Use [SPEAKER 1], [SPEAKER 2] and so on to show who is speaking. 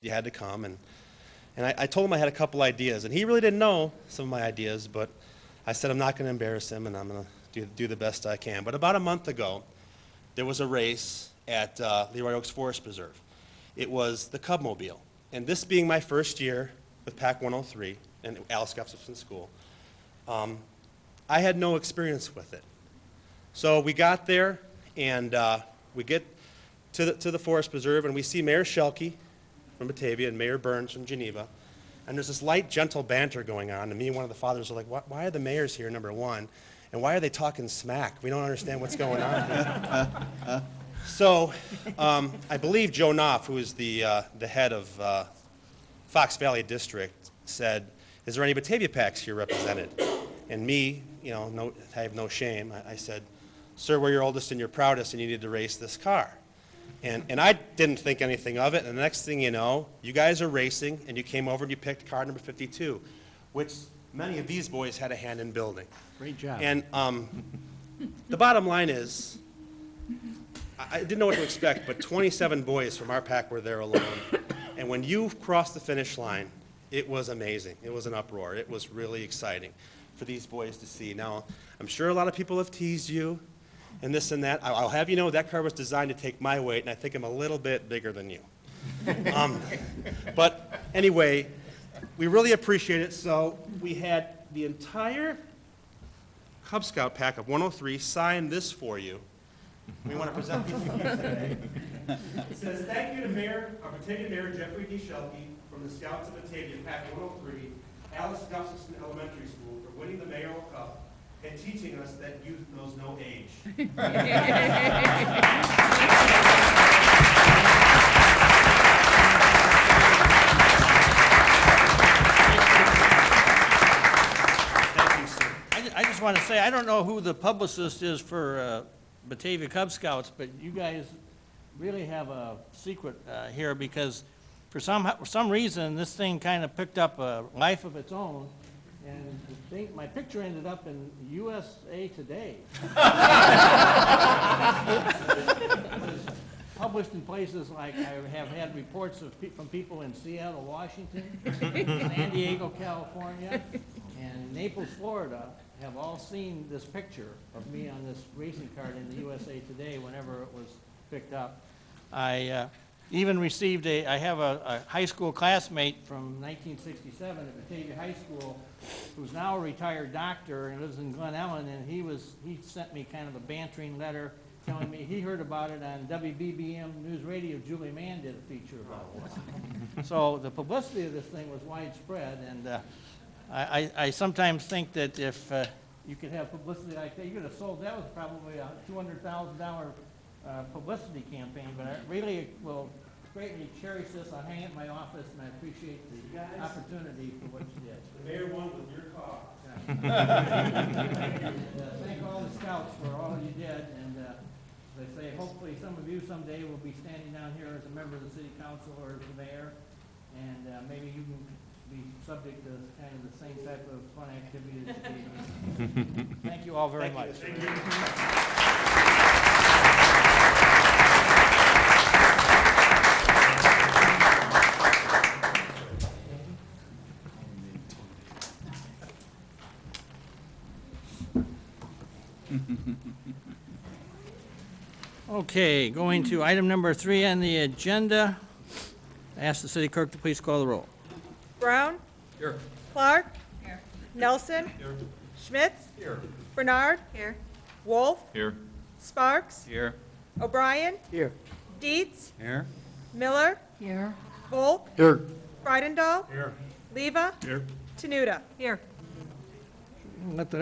[SPEAKER 1] you had to come. And I told him I had a couple ideas, and he really didn't know some of my ideas, but I said I'm not going to embarrass him, and I'm going to do the best I can. But about a month ago, there was a race at LeRoy Oaks Forest Preserve. It was the Cubmobile. And this being my first year with PAC 103 in Alice Gustafson School, I had no experience with it. So we got there, and we get to the Forest Preserve, and we see Mayor Schielke from Batavia and Mayor Burns from Geneva. And there's this light, gentle banter going on, and me and one of the fathers are like, why are the mayors here, number one? And why are they talking smack? We don't understand what's going on here. So I believe Joe Knopf, who is the head of Fox Valley District, said, is there any Batavia PACs here represented? And me, I have no shame, I said, sir, we're your oldest and your proudest, and you need to race this car. And I didn't think anything of it, and the next thing you know, you guys are racing, and you came over and you picked car number 52, which many of these boys had a hand in building.
[SPEAKER 2] Great job.
[SPEAKER 1] And the bottom line is, I didn't know what to expect, but 27 boys from our pack were there alone. And when you crossed the finish line, it was amazing. It was an uproar. It was really exciting for these boys to see. Now, I'm sure a lot of people have teased you and this and that. I'll have you know that car was designed to take my weight, and I think I'm a little bit bigger than you. But anyway, we really appreciate it. So we had the entire Cub Scout pack of 103 sign this for you. We want to present these to you today. It says, thank you to Batavia Mayor Jeffrey D. Schielke from the Scouts of Batavia, Pack 103, Alice Gustafson Elementary School, for winning the mayoral cup and teaching us that youth knows no age. Thank you, sir.
[SPEAKER 2] I just want to say, I don't know who the publicist is for Batavia Cub Scouts, but you guys really have a secret here, because for some reason this thing kind of picked up a life of its own, and my picture ended up in USA Today. It was published in places like, I have had reports from people in Seattle, Washington, San Diego, California, and Naples, Florida, have all seen this picture of me on this racing cart in the USA Today whenever it was picked up. I even received I have a high school classmate from 1967 at Batavia High School who's now a retired doctor and lives in Glen Ellen, and he sent me kind of a bantering letter telling me he heard about it on WBBM News Radio. Julie Mann did a feature about it. So the publicity of this thing was widespread, and I sometimes think that if you could have publicity like that, you could have sold that with probably a $200,000 publicity campaign, but I really will greatly cherish this. I'll hang it in my office, and I appreciate the opportunity for what you did.
[SPEAKER 1] The mayor won with your car.
[SPEAKER 2] Thank all the scouts for all you did, and as I say, hopefully some of you someday will be standing down here as a member of the city council or as the mayor, and maybe you can be subject to kind of the same type of fun activity that you did. Thank you all very much.
[SPEAKER 1] Thank you.
[SPEAKER 2] Okay, going to item number 3 on the agenda. I ask the city clerk to please call the roll.
[SPEAKER 3] Brown?
[SPEAKER 1] Here.
[SPEAKER 3] Clark? Here. Nelson?
[SPEAKER 1] Here.
[SPEAKER 3] Schmitz?
[SPEAKER 1] Here.
[SPEAKER 3] Bernard? Here. Wolf?
[SPEAKER 4] Here.
[SPEAKER 3] Sparks?
[SPEAKER 4] Here.
[SPEAKER 3] O'Brien?
[SPEAKER 2] Here.
[SPEAKER 3] Dietz?
[SPEAKER 4] Here.
[SPEAKER 3] Miller?
[SPEAKER 5] Here.
[SPEAKER 3] Volk?
[SPEAKER 2] Here.
[SPEAKER 3] Freidendahl?
[SPEAKER 1] Here.
[SPEAKER 3] Leva?
[SPEAKER 4] Here.
[SPEAKER 3] Tenuta? Here.
[SPEAKER 2] Let the